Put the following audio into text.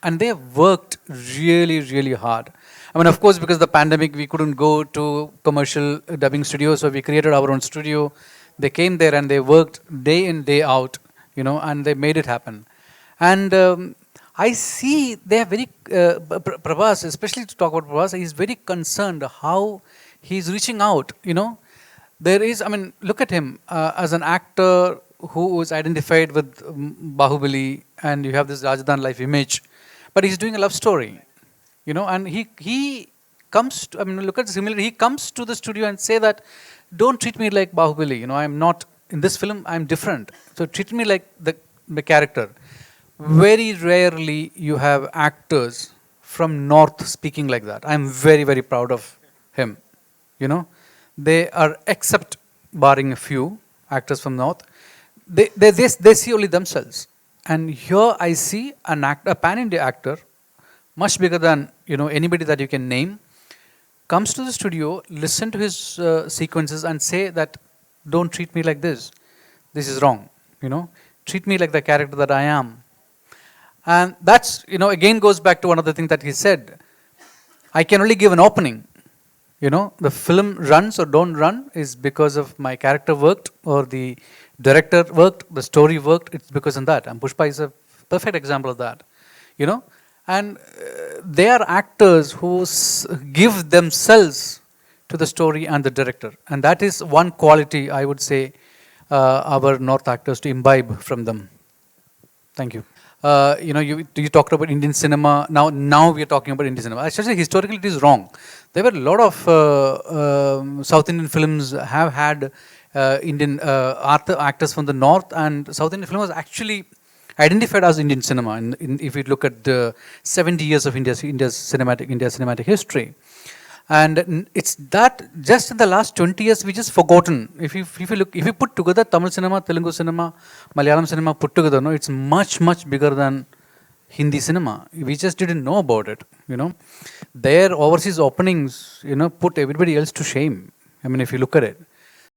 and they worked really, really hard. I mean, of course, because the pandemic, we couldn't go to commercial dubbing studios, so we created our own studio. They came there and they worked day in, day out, and they made it happen. And I see they are very, Prabhas, especially to talk about Prabhas, he's very concerned how he's reaching out, There is, I mean, look at him as an actor who was identified with Bahubali, and you have this Rajadhan life image, but he's doing a love story, and he comes to, I mean, look at the similarity. He comes to the studio and say that, don't treat me like Bahubali, I'm not, in this film, I'm different. So treat me like the character. Very rarely you have actors from North speaking like that. I'm very, very proud of him, They are, except barring a few actors from North, they see only themselves. And here I see a pan-India actor, much bigger than anybody that you can name, comes to the studio, listen to his sequences, and say that, don't treat me like this. This is wrong. Treat me like the character that I am. And that's again goes back to one of the things that he said. I can only give an opening. The film runs or don't run is because of my character worked, or the director worked, the story worked. It's because of that. And Pushpa is a perfect example of that. And they are actors who give themselves to the story and the director. And that is one quality I would say our North actors to imbibe from them. Thank you. You talked about Indian cinema. Now we are talking about Indian cinema. I should say historically it is wrong. There were a lot of South Indian films have had Indian actors from the North, and South Indian film was actually identified as Indian cinema. If you look at the 70 years of India's cinematic history. And it's that just in the last 20 years we just forgotten. If you put together Tamil cinema, Telugu cinema, Malayalam cinema put together, it's much bigger than Hindi cinema. We just didn't know about it. Their overseas openings, put everybody else to shame. I mean, if you look at it.